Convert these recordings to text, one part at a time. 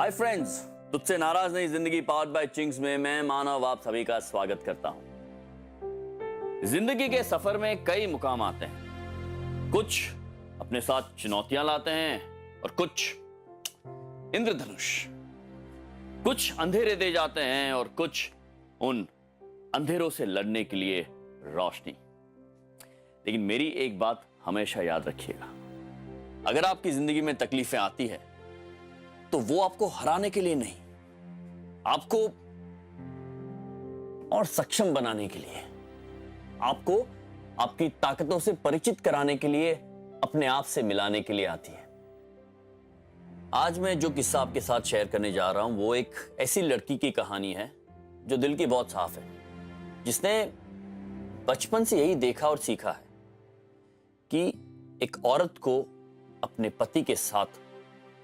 Hi friends, तुझसे नाराज नहीं जिंदगी पावर्ड बाय चिंग्स में मैं मानव आप सभी का स्वागत करता हूं। जिंदगी के सफर में कई मुकाम आते हैं, कुछ अपने साथ चुनौतियां लाते हैं और कुछ इंद्रधनुष, कुछ अंधेरे दे जाते हैं और कुछ उन अंधेरों से लड़ने के लिए रोशनी। लेकिन मेरी एक बात हमेशा याद रखिएगा, अगर आपकी जिंदगी में तकलीफें आती है तो वो आपको हराने के लिए नहीं, आपको और सक्षम बनाने के लिए, आपको आपकी ताकतों से परिचित कराने के लिए, अपने आप से मिलाने के लिए आती है। आज मैं जो किस्सा आपके साथ शेयर करने जा रहा हूं वो एक ऐसी लड़की की कहानी है जो दिल की बहुत साफ है, जिसने बचपन से यही देखा और सीखा है कि एक औरत को अपने पति के साथ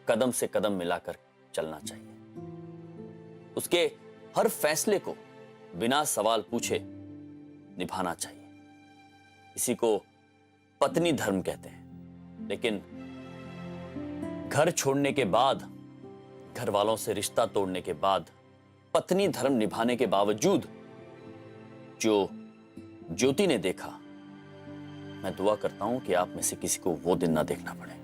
कदम से कदम मिलाकर चलना चाहिए, उसके हर फैसले को बिना सवाल पूछे निभाना चाहिए। इसी को पत्नी धर्म कहते हैं। लेकिन घर छोड़ने के बाद, घर वालों से रिश्ता तोड़ने के बाद, पत्नी धर्म निभाने के बावजूद जो ज्योति ने देखा, मैं दुआ करता हूं कि आप में से किसी को वो दिन ना देखना पड़े।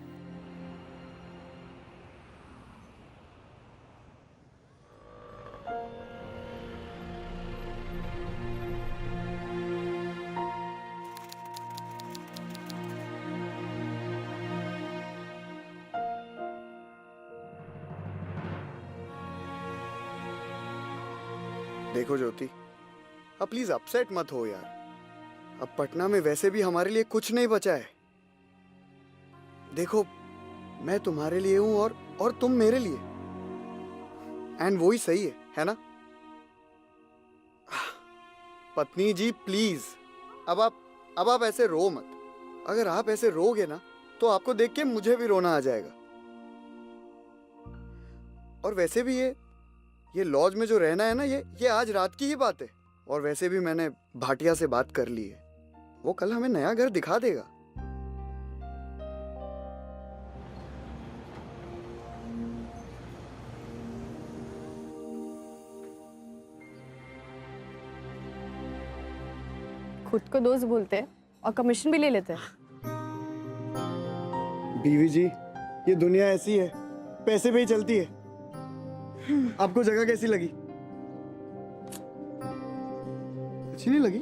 देखो ज्योति, अब प्लीज अपसेट मत हो यार। अब पटना में वैसे भी हमारे लिए कुछ नहीं बचा है। देखो, मैं तुम्हारे लिए हूं और तुम मेरे लिए, एंड वो ही सही है ना? पत्नी जी प्लीज, अब आप ऐसे रो मत। अगर आप ऐसे रोगे ना तो आपको देख के मुझे भी रोना आ जाएगा। और वैसे भी ये लॉज में जो रहना है ना, ये आज रात की ही बात है। और वैसे भी मैंने भाटिया से बात कर ली है, वो कल हमें नया घर दिखा देगा। खुद को दोस्त बोलते हैं और कमीशन भी ले लेते हैं। बीवी जी, ये दुनिया ऐसी है, पैसे पे ही चलती है। आपको जगह कैसी लगी? अच्छी नहीं लगी?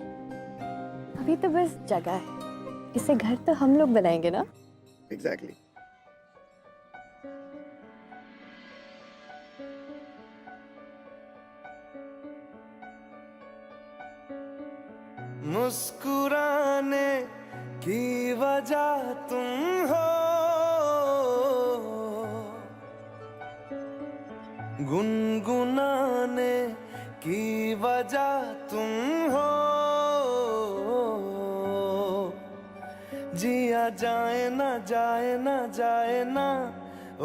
अभी तो बस जगह है, इसे घर तो हम लोग बनाएंगे ना। एग्जैक्टली। मुस्कुराने की वजह तुम हो, गुनगुनाने की वजह तुम हो, जिया जाए ना जाए ना जाए ना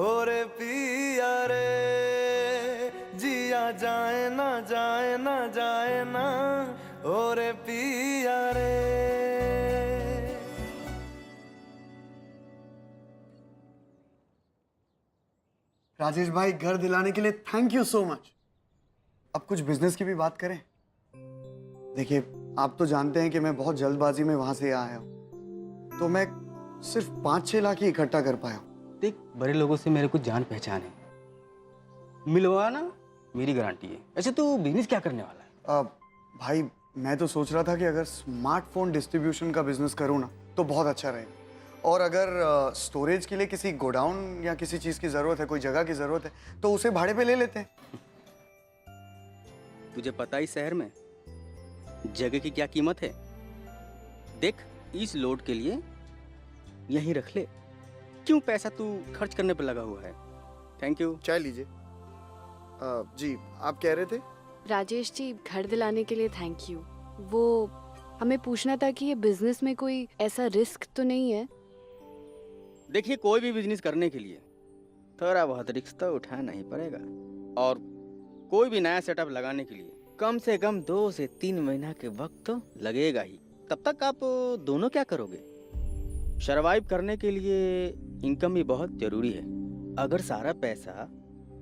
और पिया रे, जिया जाए ना जाए ना जाए ना और पिया रे। राजेश भाई, घर दिलाने के लिए थैंक यू सो मच। अब कुछ बिजनेस की भी बात करें। देखिए, आप तो जानते हैं कि मैं बहुत जल्दबाजी में वहां से आया हूं, तो मैं सिर्फ 5-6 लाख ही इकट्ठा कर पाया हूं। देख, बड़े लोगों से मेरे को जान पहचान है, मिलवाना मेरी गारंटी है। ऐसे तू बिजनेस क्या करने वाला है? भाई, मैं तो सोच रहा था कि अगर स्मार्टफोन डिस्ट्रीब्यूशन का बिजनेस करूँ ना तो बहुत अच्छा रहेगा। और अगर स्टोरेज के लिए किसी गोडाउन या किसी चीज़ की ज़रूरत है, कोई जगह की ज़रूरत है, तो उसे भाड़े पे ले लेते हैं। तुझे पता ही शहर में जगह की क्या कीमत है? देख, इस लोड के लिए यहीं रख ले। क्यों पैसा तू खर्च करने पर लगा हुआ है? Thank you. चाय लीजिए। जी, आप कह रहे थे? राजेश जी, घर दिलाने के लिए थैंक यू। वो हमें पूछना था कि ये बिजनेस में कोई ऐसा रिस्क तो नहीं है? देखिए, कोई भी बिजनेस करने के लिए थोड़ा बहुत रिस्क तो उठाना ही पड़ेगा, और कोई भी नया सेटअप लगाने के लिए कम से कम 2 से 3 महीना के वक्त तो लगेगा ही। तब तक आप दोनों क्या करोगे? सर्वाइव करने के लिए इनकम भी बहुत जरूरी है। अगर सारा पैसा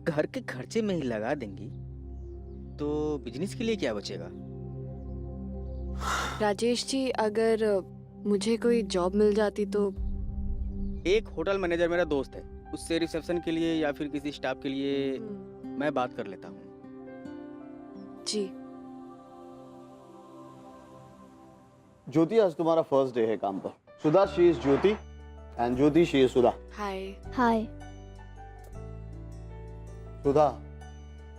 घर के खर्चे में ही लगा देंगी तो बिजनेस के लिए क्या बचेगा? राजेश जी, अगर मुझे कोई जॉब मिल जाती तो। एक होटल मैनेजर मेरा दोस्त है, उससे रिसेप्शन के लिए या फिर किसी स्टाफ के लिए मैं बात कर लेता हूँ। जी। ज्योति, आज तुम्हारा फर्स्ट डे है काम पर। Sudha, she is Jyoti and Jyoti, she is Sudha. Hi. Hi. Sudha,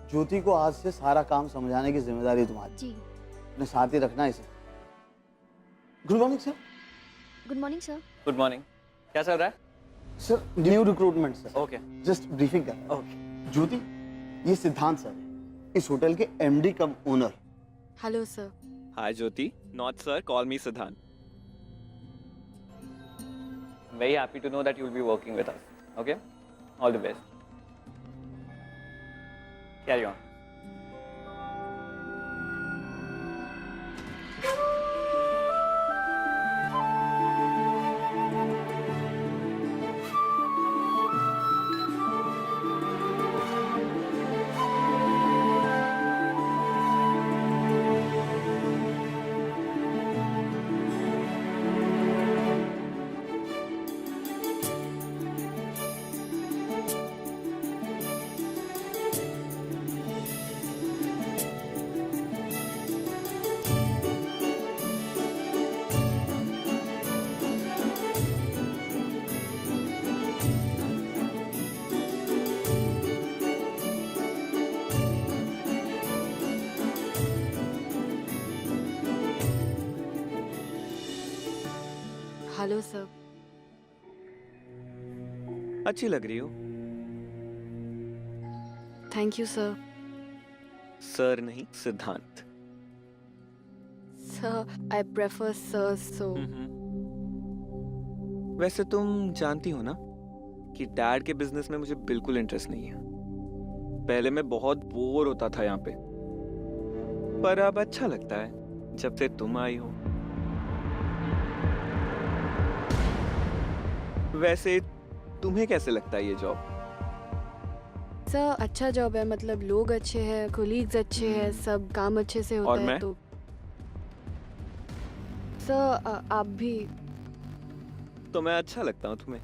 Jyoti को आज से सारा काम समझाने की जिम्मेदारी तुम्हारी। जी। अपने साथ ही रखना इसे। Good morning sir. Good morning sir. Good morning. क्या चल रहा है? Sir, new recruitment sir. Okay just briefing कर। ओके। ज्योति, ये सिद्धांत सर है, इस होटल के MD cum owner. Hello sir. Hi Jyoti, not sir, call me Siddhant. Very happy to know that you will be working with us. Okay, all the best. Carry on. Hello sir. अच्छी लग रही हो। Thank you sir. Sir नहीं, सिद्धांत। Sir, I prefer sir so. वैसे तुम जानती हो ना कि डैड के बिजनेस में मुझे बिल्कुल इंटरेस्ट नहीं है। पहले मैं बहुत बोर होता था यहाँ पे, पर अब अच्छा लगता है जब से तुम आई हो। वैसे तुम्हें कैसे लगता है ये जॉब? सर, अच्छा जॉब है, मतलब लोग अच्छे हैं, कोलीग्स अच्छे हैं, सब काम अच्छे से होता और है मैं? तो। सर, आप भी। तो मैं अच्छा लगता हूँ तुम्हें?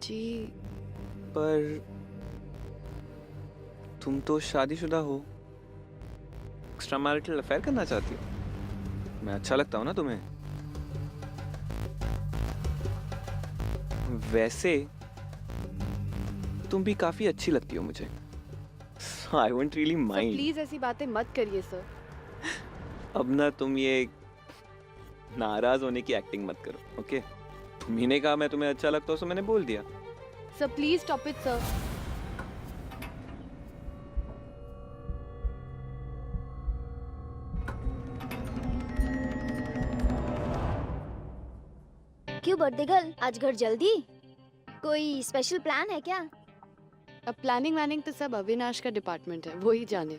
जी। पर तुम तो शादीशुदा हो, एक्स्ट्रा मैरिटल अफेयर करना चाहती हो। मैं अच्छा लगता हूँ ना तुम्हें? वैसे तुम भी काफी अच्छी लगती हो मुझे। I won't really sir, mind. Please ऐसी बातें मत करिए सर। अब ना तुम ये नाराज होने की एक्टिंग मत करो, ओके? तुम्ही ने कहा मैं तुम्हें अच्छा लगता हूँ तो मैंने बोल दिया। Sir, please stop it sir. क्यों बर्थडे गर्ल, आज घर जल्दी? कोई स्पेशल प्लान है क्या? अब प्लानिंग वैनिंग तो सब अविनाश का डिपार्टमेंट है, वो ही जाने।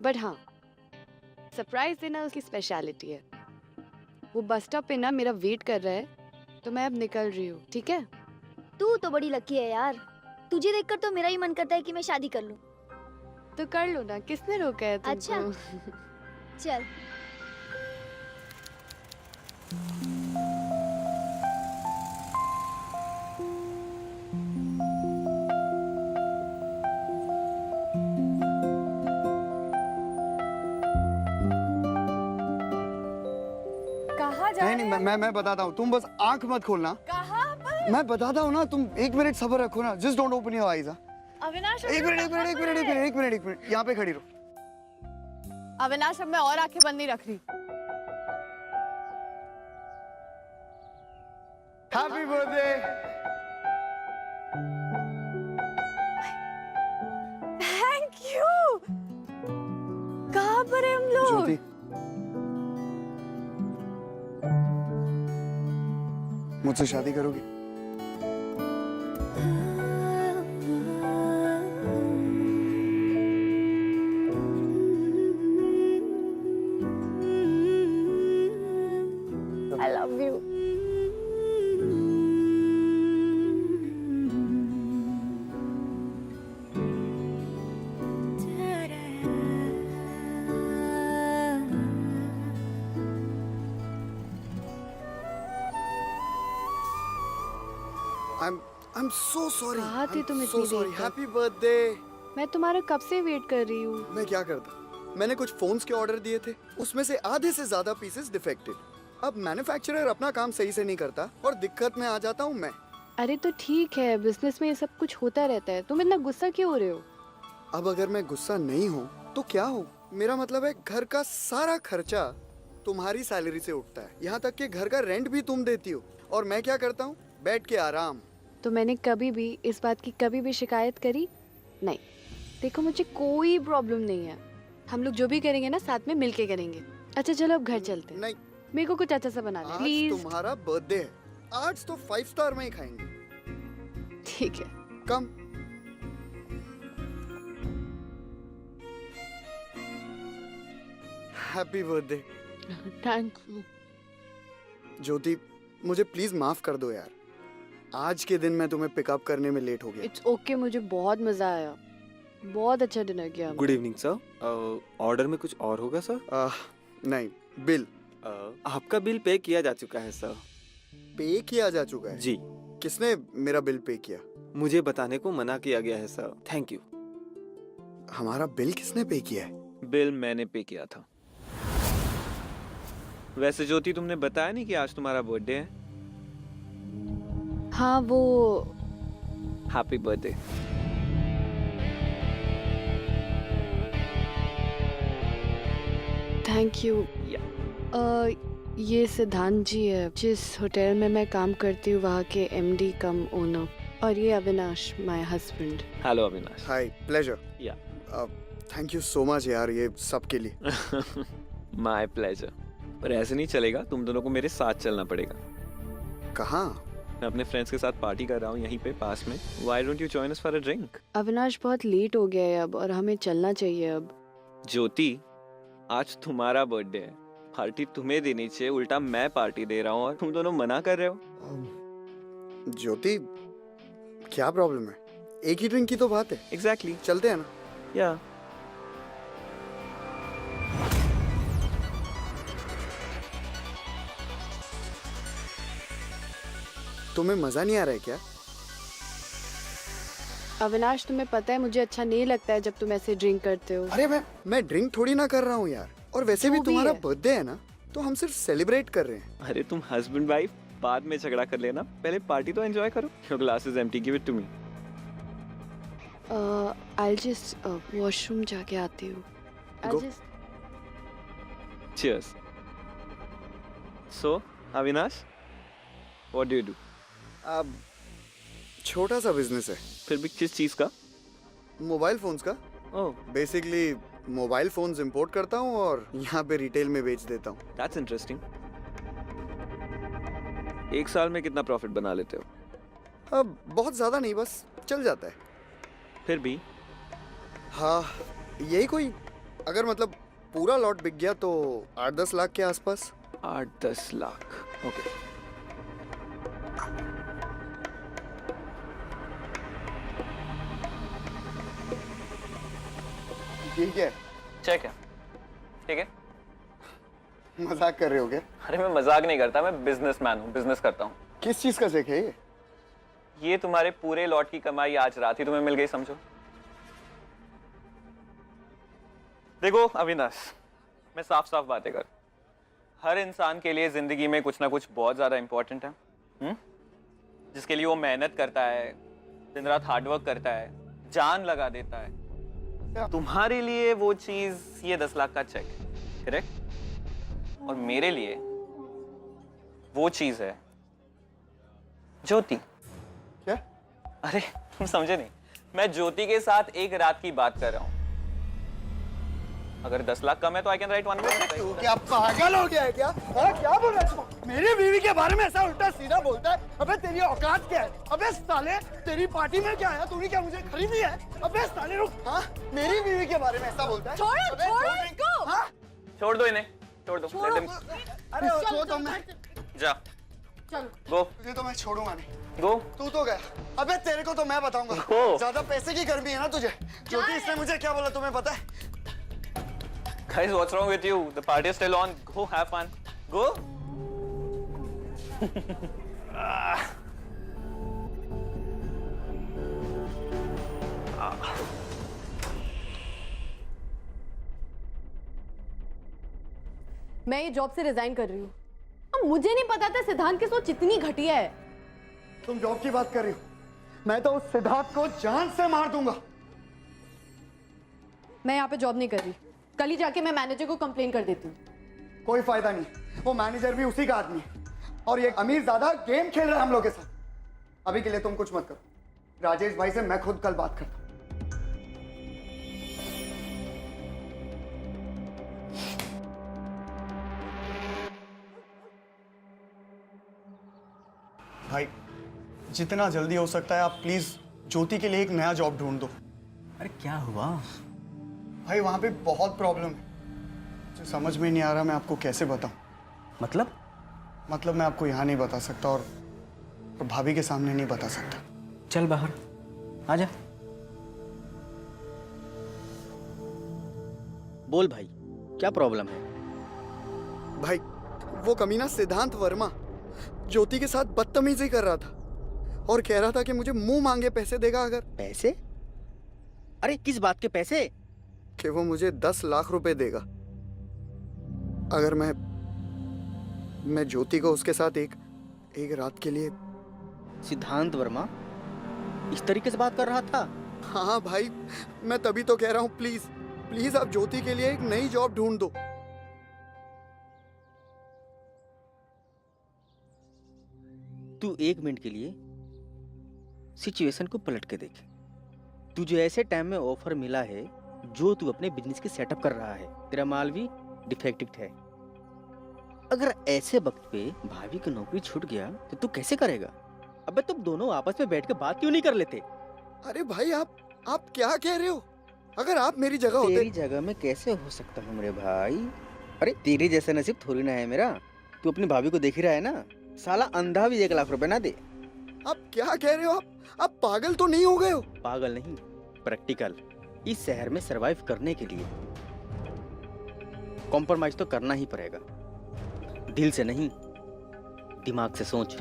बट हाँ, सरप्राइज देना उसकी स्पेशलिटी है। वो बस स्टॉप पे ना मेरा वेट कर रहा है, तो मैं अब निकल रही हूँ, ठीक है? तू तो बड़ी लकी है यार, तुझे देखकर तो मेरा ही मन करता है कि मैं शादी कर लूं। तो कर लो ना, किसने रोका है तुमको? अच्छा। चल। कहाँ जा नहीं नहीं, मैं बताता हूँ, तुम बस आंख मत खोलना। कहाँ पर? मैं बताता हूँ ना, तुम 1 मिनट सब्र रखो ना। Just don't open your eyes. Avinash, एक मिनट यहाँ पे खड़ी रहो। अविनाश, अब मैं और आंखें बंद नहीं रख रही। Happy birthday. Thank you. कहाँ पर है हम लोग? ज्योति, मुझसे शादी करोगी? I love you. I'm so sorry. कहाँ थे I'm तुम so इतनी देर sorry. तक? Happy birthday. मैं तुम्हारा कब से वेट कर रही हूँ। मैं क्या करता? मैंने कुछ फोन्स के ऑर्डर दिए थे, उसमें से आधे से ज्यादा पीसेस डिफेक्टेड। अब मैन्युफैक्चरर अपना काम सही से नहीं करता और दिक्कत में आ जाता हूँ मैं। अरे तो ठीक है, बिजनेस में ये सब कुछ होता रहता है, तुम इतना गुस्सा क्यों हो रहे हो। अब अगर मैं गुस्सा नहीं हूँ तो क्या हो? मेरा मतलब है घर का सारा खर्चा तुम्हारी सैलरी से उठता है, यहाँ तक कि घर का रेंट भी तुम देती हो, और मैं क्या करता हूँ? बैठ के आराम। तो मैंने कभी भी इस बात की कभी भी शिकायत करी नहीं। देखो मुझे कोई प्रॉब्लम नहीं है, हम लोग जो भी करेंगे ना साथ में मिलके करेंगे। अच्छा चलो अब घर चलते हैं। नहीं, मेरे को कुछ अच्छा सा बना ले आज प्लीज। तुम्हारा बर्थडे है, आज तो 5 स्टार में ही खाएंगे। ठीक है। Come. Happy birthday thank you. Jyoti, मुझे प्लीज माफ कर दो यार, आज के दिन मैं तुम्हें पिकअप करने में लेट हो गया। इट्स ओके, मुझे बहुत मजा आया, बहुत अच्छा डिनर किया हमने। Good evening sir. ऑर्डर में कुछ और होगा सर? नहीं, बिल आपका बिल पे किया जा चुका है सर। पे किया जा चुका है? जी। किसने मेरा बिल पे किया? मुझे बताने को मना किया गया है सर। Thank you. हमारा बिल किसने पे किया है? बिल मैंने पे किया था। वैसे ज्योति, तुमने बताया नहीं कि आज तुम्हारा बर्थडे है? हाँ वो हैप्पी बर्थडे। Thank you. ये सिद्धांत जी है, जिस होटल में मैं काम करती हूँ वहाँ के एमडी कम ओनर, और ये Avinash my husband. Hello Avinash. Hi, pleasure. या थैंक यू सो मच यार, ये सब के लिए। My pleasure. पर ऐसे नहीं चलेगा, तुम दोनों को मेरे साथ चलना पड़ेगा। कहाँ? मैं अपने फ्रेंड्स के साथ पार्टी कर रहा हूँ यहीं पे पास में। Why don't you join us for a drink? Avinash बहुत लेट हो गया है अब, और हमें चलना चाहिए अब। ज्योति, आज तुम्हारा बर्थडे है, पार्टी तुम्हें देनी चाहिए, उल्टा मैं पार्टी दे रहा हूँ और तुम दोनों मना कर रहे हो। ज्योति, क्या प्रॉब्लम है? एक ही ड्रिंक की तो बात है। एग्जैक्टली। चलते हैं ना? या तुम्हें मजा नहीं आ रहा है क्या? अविनाश तुम्हें पता है मुझे अच्छा नहीं लगता है जब तुम ऐसे ड्रिंक करते हो। अरे मैं ड्रिंक थोड़ी ना कर रहा हूँ यार, और वैसे भी जो भी तुम्हारा है। बर्थडे है ना, तो हम सिर्फ सेलिब्रेट कर रहे हैं। अरे तुम हस्बैंड वाइफ बाद में झगड़ा कर लेना, पहले पार्टी तो एंजॉय करो। Your glass is empty, give it to me. I'll just washroom जाके आती हूँ। Go. Cheers. So, Avinash, what do you do? अब छोटा सा बिजनेस है, फिर भी किस चीज का? मोबाइल फोन्स का। ओह, बेसिकली मोबाइल फोन्स इंपोर्ट करता हूँ और यहाँ पे रिटेल में बेच देता हूँ। That's interesting. एक साल में कितना प्रॉफिट बना लेते हो? अब बहुत ज्यादा नहीं, बस चल जाता है। फिर भी हाँ, यही कोई, अगर मतलब पूरा लॉट बिक गया तो 8-10 लाख के आसपास। 8-10 लाख। ओके। ठीक है। चेक है, ठीक है। मजाक कर रहे हो क्या? अरे मैं मजाक नहीं करता, मैं बिजनेसमैन हूँ, बिजनेस करता हूँ। किस चीज का चेक है ये? ये तुम्हारे पूरे लॉट की कमाई आज रात ही तुम्हें मिल गई, समझो। देखो अविनाश, मैं साफ साफ बातें कर, हर इंसान के लिए जिंदगी में कुछ ना कुछ बहुत ज्यादा इंपॉर्टेंट है, जिसके लिए वो मेहनत करता है, दिन रात हार्डवर्क करता है, जान लगा देता है। तुम्हारे लिए वो चीज ये 10 लाख का चेक, करेक्ट? और मेरे लिए वो चीज है ज्योति। क्या? अरे तुम समझे नहीं, मैं ज्योति के साथ एक रात की बात कर रहा हूँ। अगर 10 लाख कम है तो आई कैन राइट 1 मिनट। तू क्या पागल हो गया है क्या? हाँ, क्या बोल रहा है तू? मेरी बीवी के बारे में ऐसा उल्टा सीधा बोलता है? अबे तेरी औकात क्या है? अबे साले, तेरी पार्टी में क्या आया? तूने क्या मुझे खरीद लिया है? अबे साले रुक। हाँ, मेरी बीवी के बारे में ऐसा बोलता है? छोड़ो इसको। हाँ? छोड़ दो इन्हें, छोड़ दो। Let them- अरे वो तो मैं, जा, गो तुझे तो मैं छोड़ूंगा नहीं। गो। तू तो गया, अबे तेरे को तो मैं बताऊंगा। गो। ज्यादा पैसे की गर्मी है ना तुझे? ज्योति, इसने मुझे क्या बोला तुम्हें पता है? Guys, what's wrong with you? The party is still on. Go have fun. Go. मैं ये जॉब से रिजाइन कर रही हूँ। अब मुझे नहीं पता था सिद्धांत की सोच इतनी घटिया है। तुम जॉब की बात कर रही हो, मैं तो उस सिद्धार्थ को जान से मार दूंगा। मैं यहाँ पे जॉब नहीं कर रही। कल ही जाके मैं मैनेजर को कंप्लेन कर देती हूँ। कोई फायदा नहीं, वो मैनेजर भी उसी का आदमी है और ये अमीर ज्यादा गेम खेल रहा है हम लोग के साथ। अभी के लिए तुम कुछ मत करो, राजेश भाई से मैं खुद कल बात करता हूँ। भाई जितना जल्दी हो सकता है आप प्लीज ज्योति के लिए एक नया जॉब ढूंढ दो। अरे क्या हुआ? भाई वहां पे बहुत प्रॉब्लम है, जो समझ में नहीं आ रहा मैं आपको कैसे बताऊं। मतलब मैं आपको यहाँ नहीं बता सकता और भाभी के सामने नहीं बता सकता। चल बाहर आजा। बोल भाई, क्या प्रॉब्लम है? भाई वो कमीना सिद्धांत वर्मा ज्योति के साथ बदतमीजी कर रहा था और कह रहा था कि मुझे मुंह मांगे पैसे देगा अगर। पैसे? अरे किस बात के पैसे? कि वो मुझे 10 लाख रुपए देगा अगर मैं ज्योति को उसके साथ एक रात के लिए। सिद्धांत वर्मा इस तरीके से बात कर रहा था? हाँ भाई, मैं तभी तो कह रहा हूँ प्लीज आप ज्योति के लिए एक नई जॉब ढूंढ दो। तू 1 मिनट के लिए सिचुएशन को पलट के देख। तुझे ऐसे टाइम में ऑफर मिला है जो तू अपने बिजनेस की सेटअप कर रहा है। तेरा माल भी डिफेक्टिव है। अगर ऐसे वक्त पे भाभी की नौकरी छूट गया तो तू कैसे करेगा? अबे तुम दोनों आपस में बैठ के बात क्यों नहीं कर लेते? अरे भाई आप क्या कह रहे हो? अगर आप मेरी जगह होते। तेरी जगह में कैसे हो सकता हूँ मेरे भाई? अरे तेरी जैसा नसीब थोड़ी ना है मेरा। तू अपनी भाभी को देख ही रहा है ना। साला अंधा भी 1 लाख रुपए ना दे। आप क्या कह रहे हो? आप पागल तो नहीं हो गए हो? पागल नहीं, प्रैक्टिकल। इस शहर में सरवाइव करने के लिए कॉम्प्रोमाइज तो करना ही पड़ेगा। दिल से नहीं, दिमाग से सोच।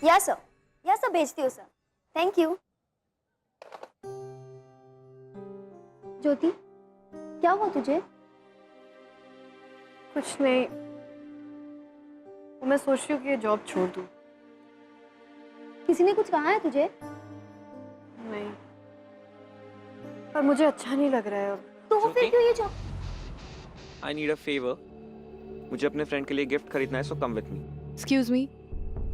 यस सर भेजती हूँ सर। Thank you. ज्योति, क्या हुआ तुझे? कुछ नहीं, मैं सोच रही हूँ कि ये जॉब छोड़ दूँ। किसी ने कुछ कहा है तुझे? नहीं, पर मुझे अच्छा नहीं लग रहा है अब। तो फिर क्यों ये job? I need a favour. मुझे अपने फ्रेंड के लिए गिफ्ट खरीदना है, सो come with me. Excuse me,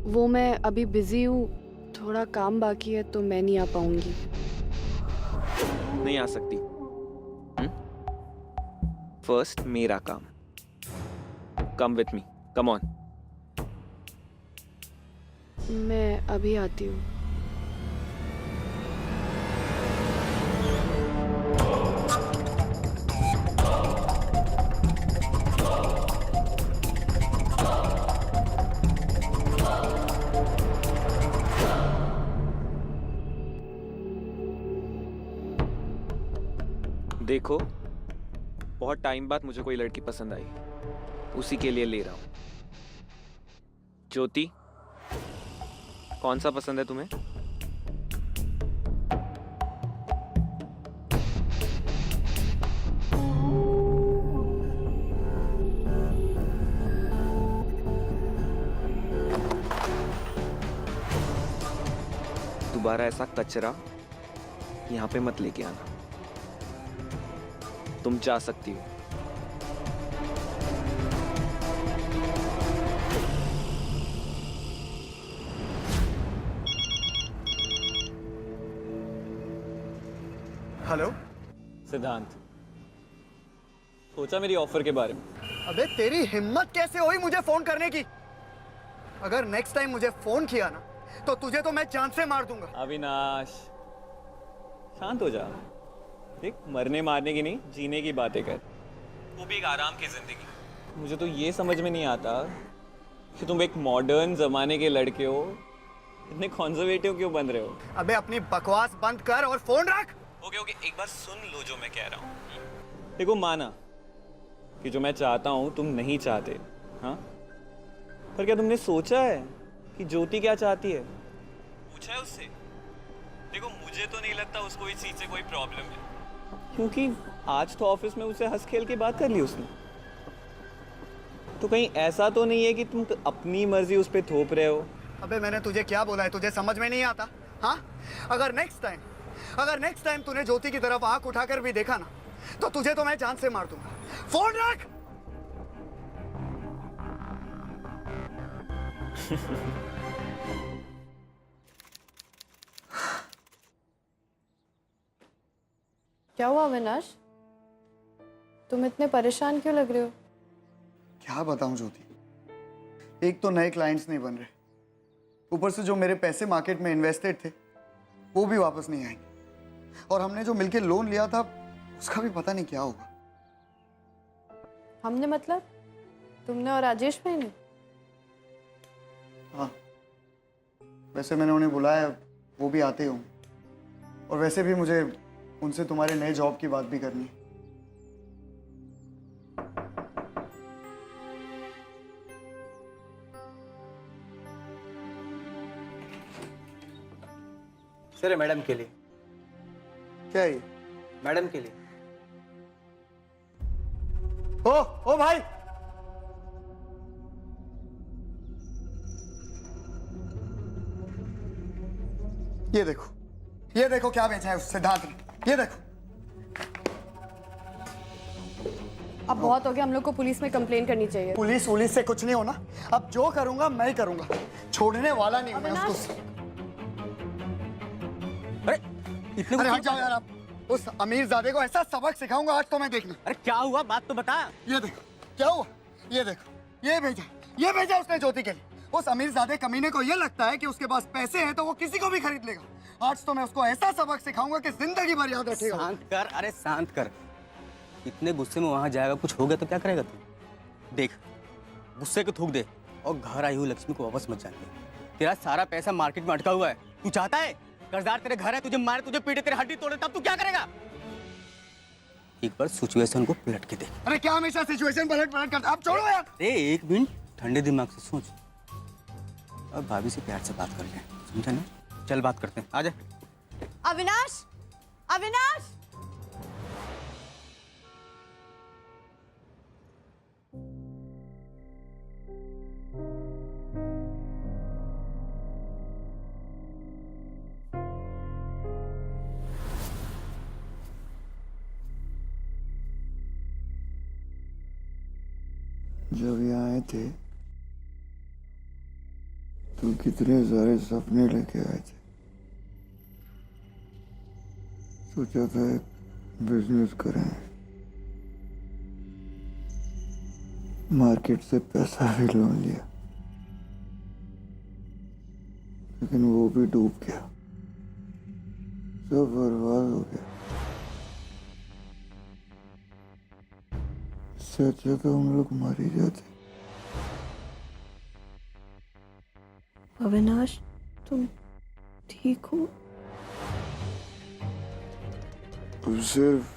वो मैं अभी बिजी हूँ, थोड़ा काम बाकी है तो मैं नहीं आ पाऊंगी। नहीं आ सकती। फर्स्ट मेरा काम। Come with me, come on. मैं अभी आती हूँ। देखो, बहुत टाइम बाद मुझे कोई लड़की पसंद आई, उसी के लिए ले रहा हूं। ज्योति, कौन सा पसंद है तुम्हें? दोबारा ऐसा कचरा यहाँ पे मत लेके आना। तुम जा सकती हो। हेलो सिद्धांत, सोचा मेरी ऑफर के बारे में? अबे तेरी हिम्मत कैसे हुई मुझे फोन करने की? अगर नेक्स्ट टाइम मुझे फोन किया ना तो तुझे तो मैं जान से मार दूंगा। अविनाश, शांत हो जा। देख, मरने मारने की नहीं, जीने की बातें कर, वो भी एक आराम की जिंदगी। मुझे तो ये समझ में नहीं आता कि तुम एक मॉडर्न जमाने के लड़के हो, इतने कॉन्जर्वेटिव क्यों बन रहे हो? अबे अपनी बकवास बंद कर और फोन रख। ओके, एक बार सुन लो जो मैं कह रहा हूँ। देखो, माना कि जो मैं चाहता हूँ तुम नहीं चाहते, हाँ, पर क्या तुमने सोचा है कि ज्योति क्या चाहती है? पूछा है उससे? देखो मुझे तो नहीं लगता उसको इस चीज से कोई प्रॉब्लम है, क्योंकि आज तो ऑफिस में उसे हंस खेल के बात कर ली उसने। तो कहीं ऐसा तो नहीं है कि तुम अपनी मर्जी उस पर थोप रहे हो? अबे मैंने तुझे क्या बोला है, तुझे समझ में नहीं आता? हाँ, अगर नेक्स्ट टाइम तूने ज्योति की तरफ आंख उठाकर भी देखा ना, तो तुझे तो मैं जान से मार दूंगा। फोन रख। क्या हुआ अविनाश? तुम इतने परेशान क्यों लग रहे हो? क्या बताऊं ज्योति, एक तो नए क्लाइंट्स नहीं बन रहे, ऊपर से जो मेरे पैसे मार्केट में इन्वेस्टेड थे वो भी वापस नहीं आएंगे, और हमने जो मिलके लोन लिया था उसका भी पता नहीं क्या होगा। हमने मतलब तुमने और राजेश भाई ने? हाँ, वैसे मैंने उन्हें बुलाया, वो भी आते होंगे, और वैसे भी मुझे उनसे तुम्हारे नए जॉब की बात भी करनी है। सर मैडम के लिए। क्या है ये? मैडम के लिए। ओ भाई, ये देखो क्या बेचा है उस सिद्धांत ने, ये देखो। अब बहुत हो गया, हम लोग को पुलिस में कंप्लेन करनी चाहिए। पुलिस से कुछ नहीं होना, अब जो करूंगा मैं ही करूंगा, छोड़ने वाला नहीं हूं मैं उसको। अरे हट जाओ यार आप, उस अमीर ज़ादे को ऐसा सबक सिखाऊंगा आज तो मैं, देखना। अरे क्या हुआ, बात तो बता। ये देखो क्या हुआ, ये देखो, ये भेजा उसने ज्योति के लिए। उस अमीर ज़ादे कमीने को ये लगता है कि उसके पास पैसे हैं तो वो किसी को भी खरीद लेगा। आज तो मैं उसको ऐसा सबक सिखाऊंगा कि जिंदगी भर याद रखेगा। शांत कर, अरे शांत कर। इतने गुस्से में वहां जाएगा, कुछ हो गया तो क्या करेगा तू? देख, गुस्से को थूक दे और घर आई हुई लक्ष्मी को वापस मत जाने दे। तेरा सारा पैसा मार्केट में अटका हुआ है, तू चाहता है कर्जदार तेरे घर है, तुझे मारे, तुझे पीटे, तेरे हड्डी तोड़े, तब तू क्या करेगा? एक बार सिचुएशन को पलट के देख। अरे क्या हमेशा सिचुएशन पलट करता? आप छोड़ो यार। अरे एक मिनट ठंडे दिमाग से सोच, और भाभी से प्यार से बात कर ले, समझा ना? चल बात करते हैं, आजा। अविनाश, अविनाश! जब यहाँ आए थे तो कितने सारे सपने लेके आए थे। सोचा था एक बिजनेस करें, मार्केट से पैसा भी लोन लिया, लेकिन वो भी डूब गया, सब बर्बाद हो गया। इससे अच्छा तो हम लोग मर ही जाते। अविनाश, तुम ठीक हो? अब सिर्फ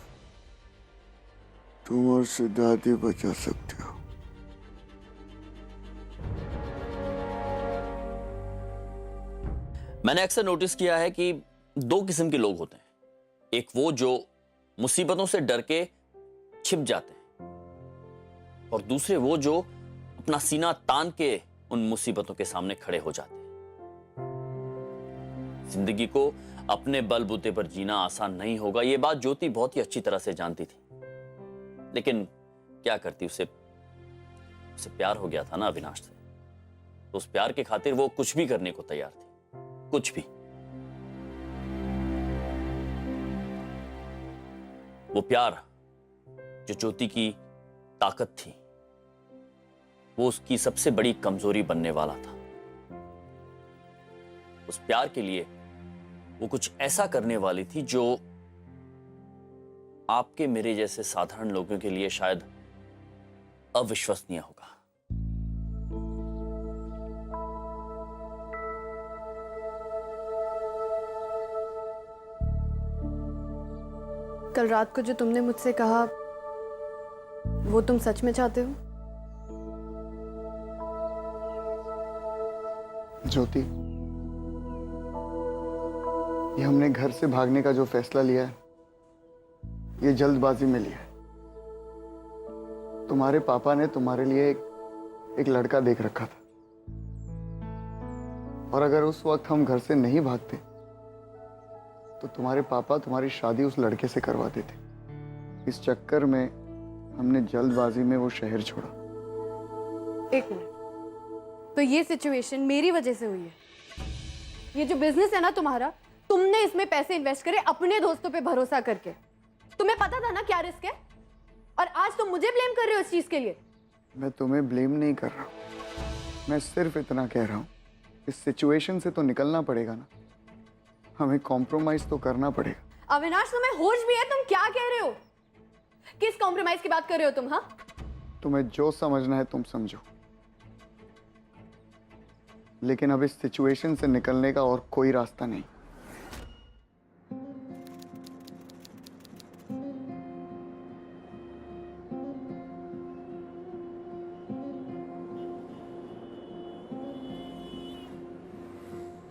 तुम और सिद्धार्थ ही बचा सकते हो। मैंने अक्सर नोटिस किया है कि दो किस्म के लोग होते हैं, एक वो जो मुसीबतों से डर के छिप जाते हैं, और दूसरे वो जो अपना सीना तान के उन मुसीबतों के सामने खड़े हो जाते हैं। जिंदगी को अपने बलबूते पर जीना आसान नहीं होगा, यह बात ज्योति बहुत ही अच्छी तरह से जानती थी, लेकिन क्या करती, उसे प्यार हो गया था ना अविनाश से, तो उस प्यार के खातिर वो कुछ भी करने को तैयार थी, कुछ भी। वो प्यार जो ज्योति की ताकत थी, वो उसकी सबसे बड़ी कमजोरी बनने वाला था। उस प्यार के लिए वो कुछ ऐसा करने वाली थी जो आपके मेरे जैसे साधारण लोगों के लिए शायद अविश्वसनीय होगा। कल रात को जो तुमने मुझसे कहा, वो तुम सच में चाहते हो? ज्योति, ये हमने घर से भागने का जो फैसला लिया है, ये जल्दबाजी में लिया है। तुम्हारे पापा ने तुम्हारे लिए एक लड़का देख रखा था, और अगर उस वक्त हम घर से नहीं भागते तो तुम्हारे पापा तुम्हारी शादी उस लड़के से करवा देते। इस चक्कर में हमने जल्दबाजी में वो शहर छोड़ा। एक मिनट, तो ये सिचुएशन मेरी वजह से हुई है? ये जो बिजनेस है ना तुम्हारा, तुमने इसमें पैसे इन्वेस्ट करे अपने दोस्तों पे भरोसा करके। तुम्हें पता था ना क्या रिस्क है, और आज तुम मुझे ब्लेम कर रहे हो इस चीज के लिए। मैं तुम्हें ब्लेम नहीं कर रहा हूं, मैं सिर्फ इतना कह रहा हूं, इस सिचुएशन से तो निकलना पड़ेगा ना, हमें कॉम्प्रोमाइज तो करना पड़ेगा। अविनाश, तुम्हें होश भी है? तुम क्या कह रहे हो? किस कॉम्प्रोमाइज की बात कर रहे हो तुम? हाँ, तुम्हें जो समझना है तुम समझो, लेकिन अब इस सिचुएशन से निकलने का और कोई रास्ता नहीं।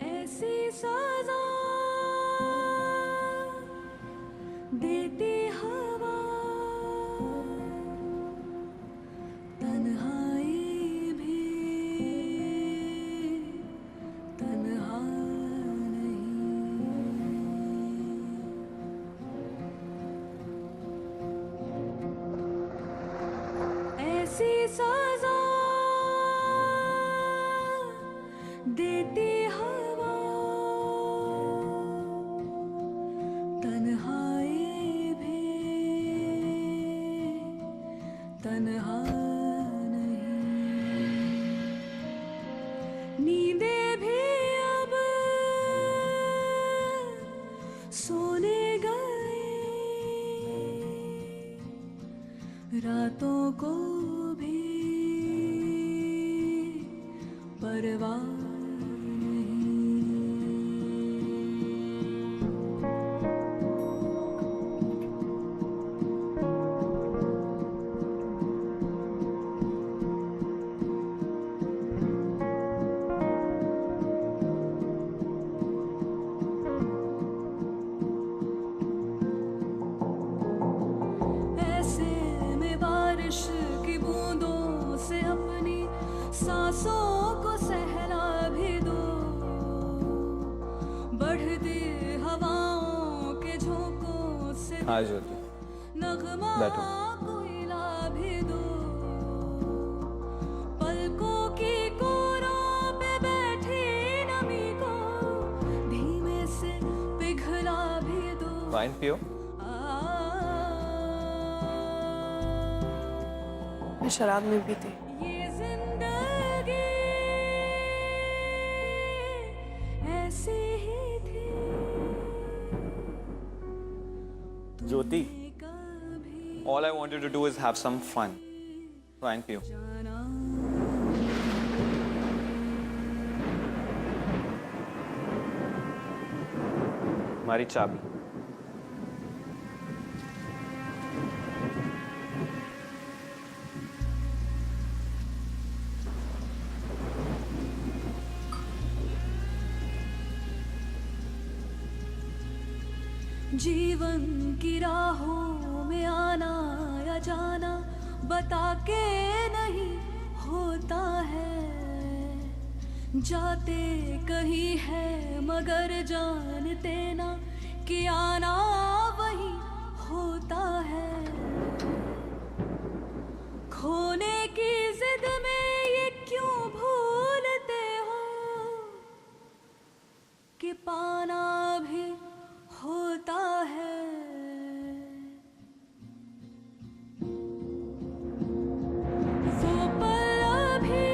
ऐसी सजा देती हवा, तन्हाई भी तन्हा नहीं। ऐसी सजा देती हवा, तन्हाई भी तन्हा नहीं। नींदें भी अब सोने गई, रातों को भी परवाह की बूंदों से अपनी सांसों को सहला भी दो, बढ़ती हवाओं के झोंकों से हाँ ज्योति, नगमा बैठो। को हिला भी दो, पलकों की कोरों पे बैठी नमी को धीमे से पिघला भी दो। वाइन पियो। मैं शराब नहीं पीती। ये जिंदगी ऐसी ही थी। ज्योति, all I wanted to do is have some fun. Wine पियो। हमारी चाबी। जीवन की राहों में आना या जाना बता के नहीं होता है, जाते कहीं है मगर जानते ना कि आना वही होता है। खोने की जिद में ये क्यों भूलते हो कि पाना भी होता है। वो पल अभी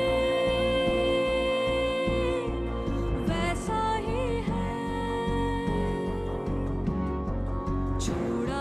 वैसा ही है, छोड़ा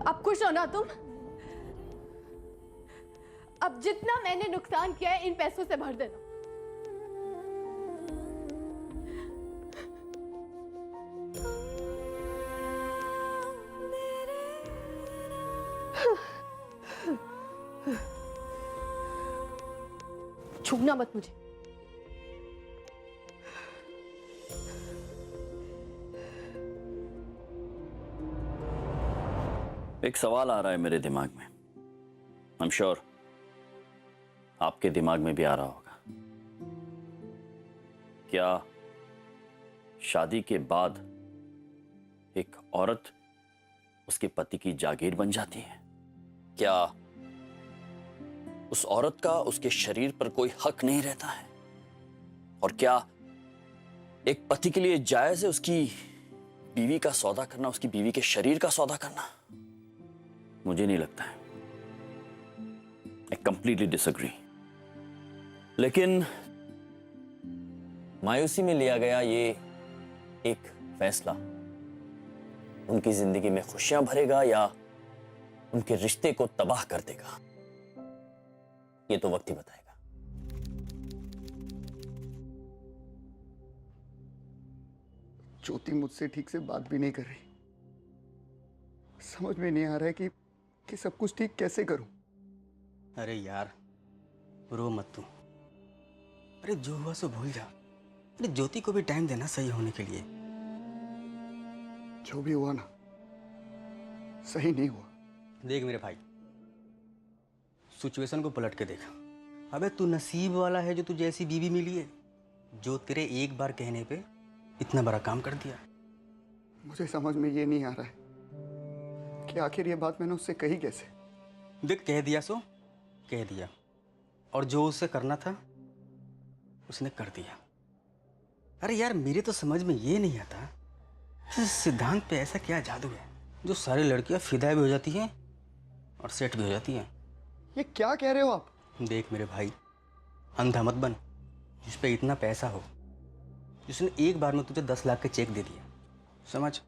अब खुश हो ना तुम? अब जितना मैंने नुकसान किया है इन पैसों से भर देना। छूना मत मुझे। एक सवाल आ रहा है मेरे दिमाग में। आई एम श्योर आपके दिमाग में भी आ रहा होगा। क्या शादी के बाद एक औरत उसके पति की जागीर बन जाती है? क्या उस औरत का उसके शरीर पर कोई हक नहीं रहता है? और क्या एक पति के लिए जायज है उसकी बीवी का सौदा करना, उसकी बीवी के शरीर का सौदा करना? मुझे नहीं लगता है। I completely disagree. लेकिन मायूसी में लिया गया ये एक फैसला उनकी जिंदगी में खुशियां भरेगा या उनके रिश्ते को तबाह कर देगा, ये तो वक्त ही बताएगा। ज्योति मुझसे ठीक से बात भी नहीं कर रही। समझ में नहीं आ रहा है कि सब कुछ ठीक कैसे करूं। अरे यार रो मत तू। अरे जो हुआ सो भूल जा। अरे ज्योति को भी टाइम देना सही होने के लिए। जो भी हुआ ना सही नहीं हुआ। देख मेरे भाई, सिचुएशन को पलट के देखा। अबे तू नसीब वाला है जो तुझे ऐसी बीवी मिली है जो तेरे एक बार कहने पे इतना बड़ा काम कर दिया। मुझे समझ में ये नहीं आ रहा है कि आखिर ये बात मैंने उससे कही कैसे। देख कह दिया सो कह दिया, और जो उसे करना था उसने कर दिया। अरे यार मेरे तो समझ में ये नहीं आता इस सिद्धांत पे ऐसा क्या जादू है जो सारी लड़कियां फिदा भी हो जाती हैं और सेट भी हो जाती हैं। ये क्या कह रहे हो आप? देख मेरे भाई, अंधा मत बन। जिस पे इतना पैसा हो, जिसने एक बार में तुझे 10 लाख के चेक दे दिया, समझ,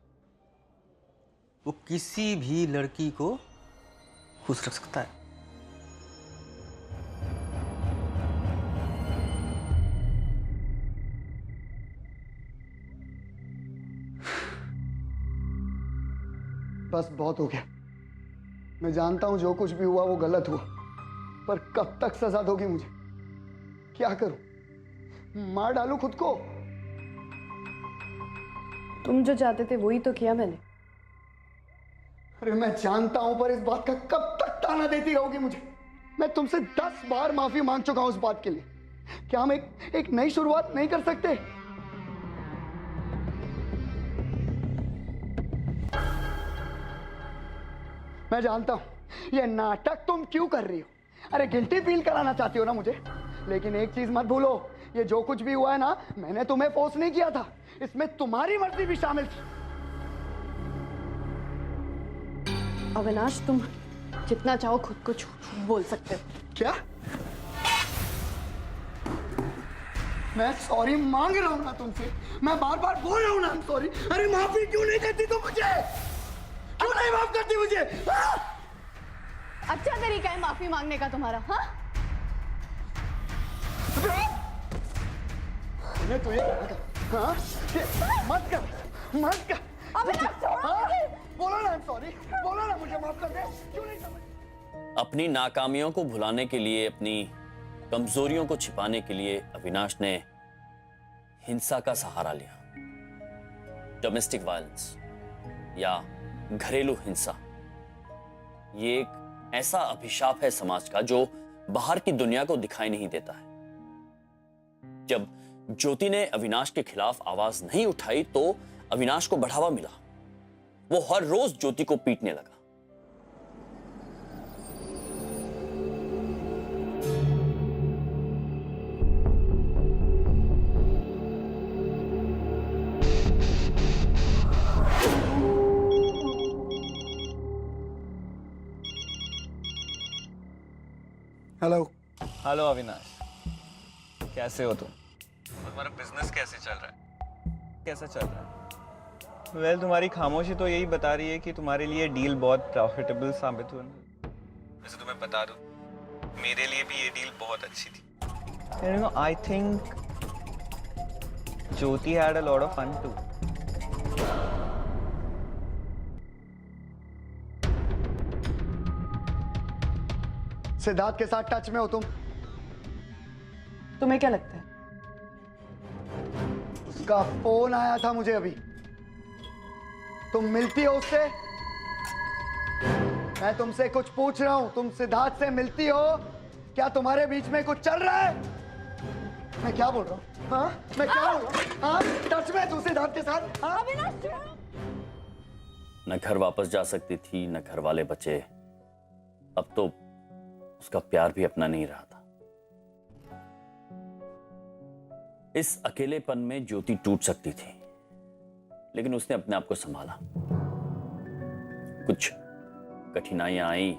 वो किसी भी लड़की को खुश रख सकता है। बस बहुत हो गया। मैं जानता हूं जो कुछ भी हुआ वो गलत हुआ, पर कब तक सजा दोगी मुझे? क्या करूं? मार डालूं खुद को? तुम जो चाहते थे वही तो किया मैंने। अरे मैं जानता हूं, पर इस बात का कब तक ताना देती रहोगी मुझे? मैं तुमसे 10 बार माफी मांग चुका हूं इस बात के लिए। क्या हम एक नई शुरुआत नहीं कर सकते? मैं जानता हूं ये नाटक तुम क्यों कर रही हो। अरे गिल्टी फील कराना चाहती हो ना मुझे, लेकिन एक चीज मत भूलो, ये जो कुछ भी हुआ है ना, मैंने तुम्हें फोर्स नहीं किया था। इसमें तुम्हारी मर्जी भी शामिल थी। अविनाश, तुम जितना चाहो खुद को झूठ बोल सकते हो। क्या? मैं सॉरी मांग रहा हूं ना तुमसे, मैं बार बार बोल रहा हूं ना सॉरी। अरे माफी क्यों नहीं करती तुम मुझे? क्यों नहीं माफ करती मुझे? अच्छा तरीका है माफी मांगने का तुम्हारा, हाँ? तो ये हाँ? मत कर। हाँ? बोलो ना सॉरी, बोलो ना मुझे माफ कर दे। क्यों नहीं समझ? अपनी नाकामियों को भुलाने के लिए, अपनी कमजोरियों को छिपाने के लिए अविनाश ने हिंसा का सहारा लिया। डोमेस्टिक वायलेंस या घरेलू हिंसा, ये एक ऐसा अभिशाप है समाज का जो बाहर की दुनिया को दिखाई नहीं देता है। जब ज्योति ने अविनाश के खिलाफ आवाज नहीं उठाई तो अविनाश को बढ़ावा मिला। वो हर रोज ज्योति को पीटने लगा। हेलो अविनाश, कैसे हो तुम? तुम्हारा बिजनेस कैसे चल रहा है? कैसा चल रहा है? वेल तुम्हारी खामोशी तो यही बता रही है कि तुम्हारे लिए डील बहुत प्रॉफिटेबल साबित हुआ। वैसे तुम्हें बता दूं, मेरे लिए भी ये डील बहुत अच्छी थी। You know, I think Jyoti had a lot of fun too. Siddharth के साथ टच में हो तुम? तुम्हें क्या लगता है? उसका फोन आया था मुझे अभी। तुम मिलती हो उससे? मैं तुमसे कुछ पूछ रहा हूं, तुम सिद्धार्थ से मिलती हो? क्या तुम्हारे बीच में कुछ चल रहा है? मैं क्या बोल रहा हूँ? हाँ? मैं क्या बोल रहा हूँ? हाँ? टच में तू सिद्धार्थ के साथ? हाँ? न घर वापस जा सकती थी, न घर वाले बचे। अब तो उसका प्यार भी अपना नहीं रहा था। इस अकेलेपन में ज्योति टूट सकती थी, लेकिन उसने अपने आप को संभाला। कुछ कठिनाइयां आई,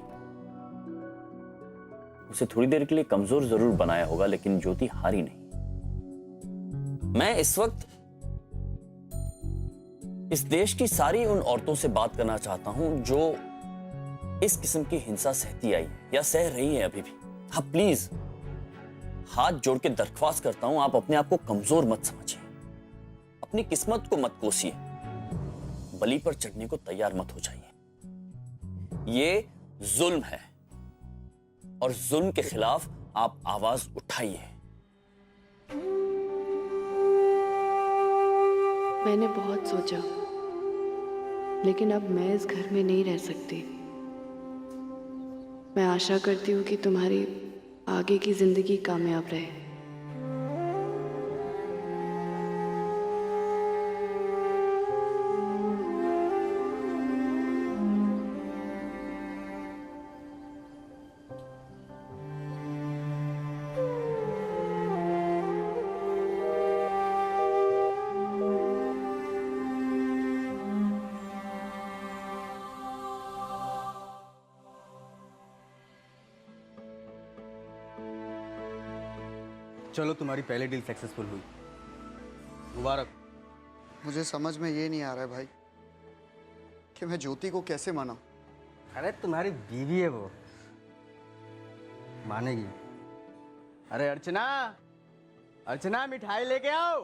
उसे थोड़ी देर के लिए कमजोर जरूर बनाया होगा, लेकिन ज्योति हारी नहीं। मैं इस वक्त इस देश की सारी उन औरतों से बात करना चाहता हूं जो इस किस्म की हिंसा सहती आई या सह रही है अभी भी। हाँ प्लीज, हाथ जोड़ के दरख्वास्त करता हूं, आप अपने आप को कमजोर मत समझिए, अपनी किस्मत को मत कोसिए, बलि पर चढ़ने को तैयार मत हो जाइए। ये जुल्म है और जुल्म के खिलाफ आप आवाज उठाइए। मैंने बहुत सोचा, लेकिन अब मैं इस घर में नहीं रह सकती। मैं आशा करती हूँ कि तुम्हारी आगे की जिंदगी कामयाब रहे। चलो तुम्हारी पहली डील सक्सेसफुल हुई, मुबारक। मुझे समझ में ये नहीं आ रहा है भाई कि मैं ज्योति को कैसे मनाऊं। अरे तुम्हारी बीवी है वो, मानेगी। अरे अर्चना, अर्चना मिठाई लेके आओ।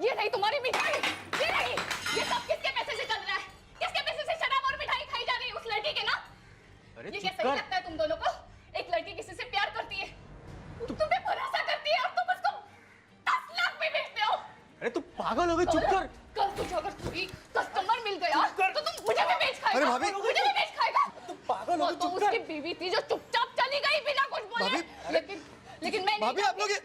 ये नहीं तुम्हारी मिठाई, ये नहीं। ये सब किसके पैसे से चल रहा है? किसके पैसे से शराब और मिठाई खाई जा रही है? उस लड़की के ना। अरे ये क्या सही लगता है तुम दोनों को? एक लड़की किसी से प्यार करती है, तुम पे भरोसा करती है और तुम उसको 10 लाख में बेचते हो। अरे तू पागल हो गई, चुप कर। कल तुझे अगर कोई कस्टमर मिल गया तो तुम मुझे भी बेच खाएगा। अरे भाभी, मुझे भी बेच खाएगा। तू पागल हो गई, तो चुप कर। उसकी बीवी थी जो चुपचाप चली गई बिना कुछ बोले। लेकिन मैं नहीं चाहती।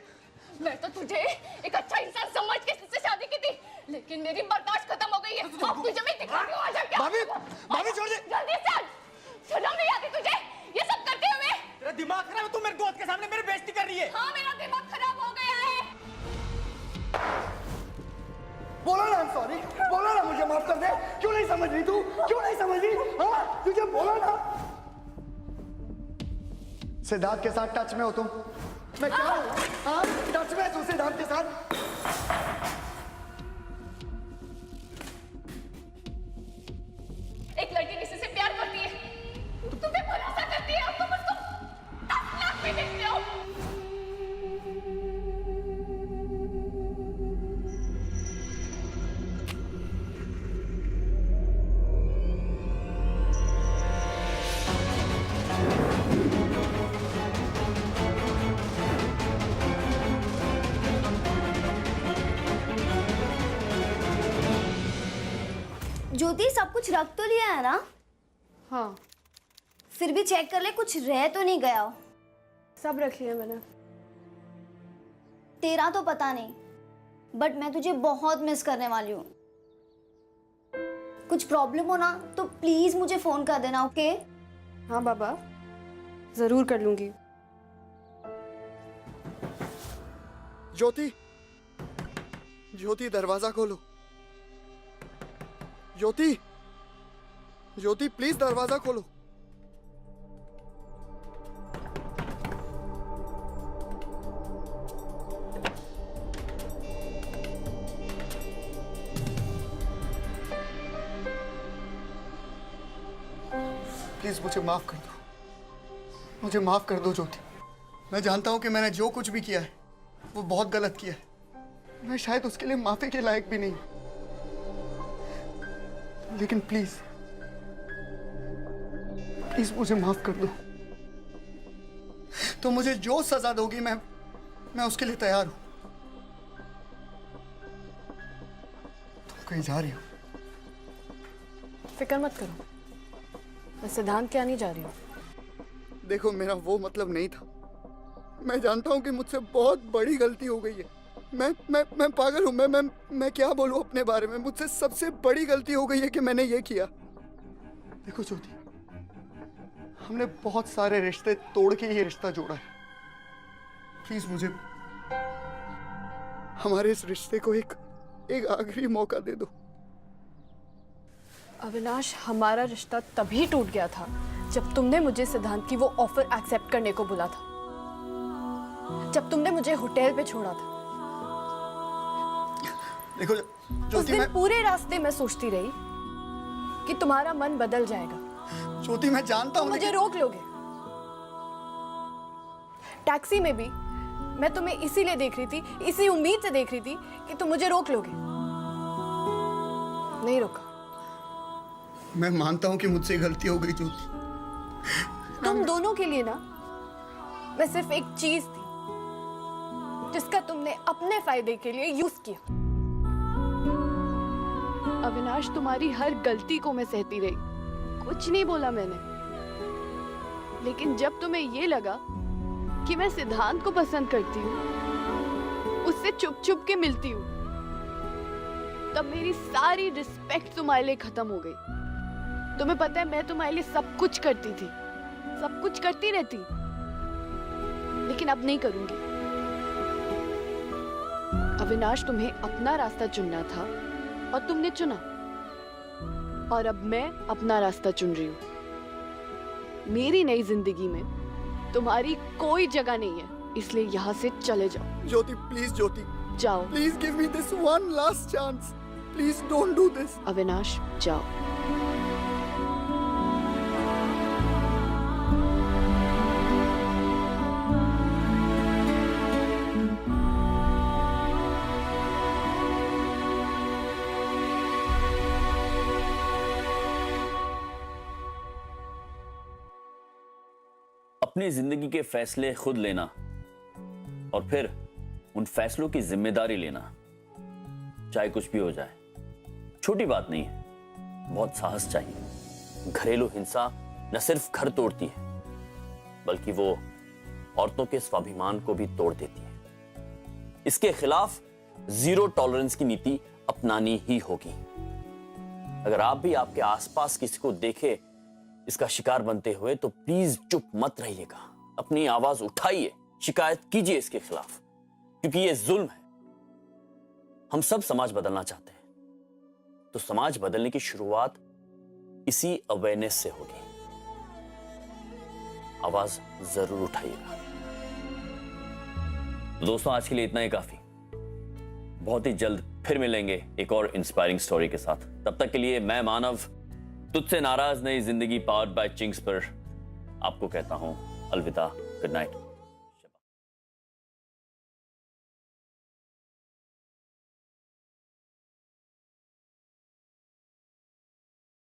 मैं तो तुझे एक अच्छा इंसान समझ के इससे शादी की थी, लेकिन मेरी बर्दाश्त खत्म हो गई है। अब तुझे मैं दिखाती हूँ आजा क्या। भाभी छोड़ दे। जल्दी से शर्म नहीं आती तुझे ये सब करते हुए? तेरा दिमाग खराब है, तू मेरे दोस्त के सामने मेरी बेइज्जती कर रही है। हाँ मेरा दिमाग खराब हो गया है। बोला ना सॉरी, बोला ना मुझे माफ कर दे। क्यों नहीं समझ रही तू? क्यों नहीं समझ रही? हाँ तुझे बोला ना। सिद्धार्थ के साथ टच में हो तुम? मैं क्या हूँ? हाँ टच में तू सिद्धार्थ के साथ? एक लड़की किसी से प्यार करती है, तुम पे भरोसा करती है और तुम उसको 10 लाख में बेचते हो। ज्योति सब कुछ रख तो लिया है ना? हाँ, फिर भी चेक कर ले, कुछ रह तो नहीं गया हो। सब रख लिया मैंने। तेरा तो पता नहीं, बट मैं तुझे बहुत मिस करने वाली हूँ। कुछ प्रॉब्लम हो ना तो प्लीज मुझे फोन कर देना, ओके? हाँ बाबा, जरूर कर लूंगी। ज्योति, ज्योति दरवाजा खोलो। ज्योति, ज्योति प्लीज दरवाजा खोलो। प्लीज मुझे माफ कर दो, मुझे माफ कर दो ज्योति। मैं जानता हूं कि मैंने जो कुछ भी किया है वो बहुत गलत किया है। मैं शायद उसके लिए माफी के लायक भी नहीं, लेकिन प्लीज प्लीज मुझे माफ कर दो। तो मुझे जो सजा दोगी मैं उसके लिए तैयार हूं। तुम कहीं जा रही हो? फिक्र मत करो, मैं सिद्धांत के आने जा रही हूँ। देखो, मेरा वो मतलब नहीं था। मैं जानता हूँ कि मुझसे बहुत बड़ी गलती हो गई है। मैं पागल हूँ। मैं क्या बोलूँ अपने बारे में। मुझसे सबसे बड़ी गलती हो गई है कि मैंने ये किया। देखो ज्योति, हमने बहुत सारे रिश्ते तोड़ के ये रिश्ता जोड़ा है। प्लीज मुझे हमारे इस रिश्ते को एक आखिरी मौका दे दो। अविनाश, हमारा रिश्ता तभी टूट गया था जब तुमने मुझे सिद्धांत की वो ऑफर एक्सेप्ट करने को बोला था, जब तुमने मुझे होटल पे छोड़ा था। देखो उस ज्योति, दिन पूरे रास्ते में सोचती रही कि तुम्हारा मन बदल जाएगा। ज्योति मैं जानता हूँ, मुझे रोक लोगे। टैक्सी में भी मैं तुम्हें इसीलिए देख रही थी, इसी उम्मीद से देख रही थी कि तुम मुझे रोक लोगे। नहीं रोका। मैं मानता हूँ कि मुझसे गलती हो गई ज्योति। तुम दोनों के लिए ना मैं सिर्फ एक चीज थी जिसका तुमने अपने फायदे के लिए यूज किया। अविनाश, तुम्हारी हर गलती को मैं सहती रही, कुछ नहीं बोला मैंने। लेकिन जब तुम्हें ये लगा कि मैं सिद्धांत को पसंद करती हूँ, उससे चुप चुप के मिलती हूँ, तब मेरी सारी रिस्पेक्ट तुम्हारे लिए खत्म हो गई। तुम्हें पता है, मैं तुम्हारे लिए सब कुछ करती थी, सब कुछ करती रहती, लेकिन अब नहीं करूंगी। अविनाश, तुम्हें अपना रास्ता चुनना था और तुमने चुना, और अब मैं अपना रास्ता चुन रही हूँ। मेरी नई जिंदगी में तुम्हारी कोई जगह नहीं है, इसलिए यहाँ से चले जाओ। ज्योति प्लीज, ज्योति जाओ। Please give me this one last chance. Please don't do this. Avinash, जाओ। अपनी जिंदगी के फैसले खुद लेना और फिर उन फैसलों की जिम्मेदारी लेना, चाहे कुछ भी हो जाए, छोटी बात नहीं है। बहुत साहस चाहिए। घरेलू हिंसा न सिर्फ घर तोड़ती है, बल्कि वो औरतों के स्वाभिमान को भी तोड़ देती है। इसके खिलाफ जीरो टॉलरेंस की नीति अपनानी ही होगी। अगर आप भी आपके आसपास किसी को देखे इसका शिकार बनते हुए, तो प्लीज चुप मत रहिएगा। अपनी आवाज उठाइए, शिकायत कीजिए इसके खिलाफ, क्योंकि ये जुल्म है। हम सब समाज बदलना चाहते हैं, तो समाज बदलने की शुरुआत इसी अवेयरनेस से होगी। आवाज जरूर उठाइएगा। तो दोस्तों, आज के लिए इतना ही काफी। बहुत ही जल्द फिर मिलेंगे एक और इंस्पायरिंग स्टोरी के साथ। तब तक के लिए मैं मानव तुझसे नाराज नई जिंदगी पावर्ड बाय चिंग्स पर आपको कहता हूं अलविदा, गुड नाइट।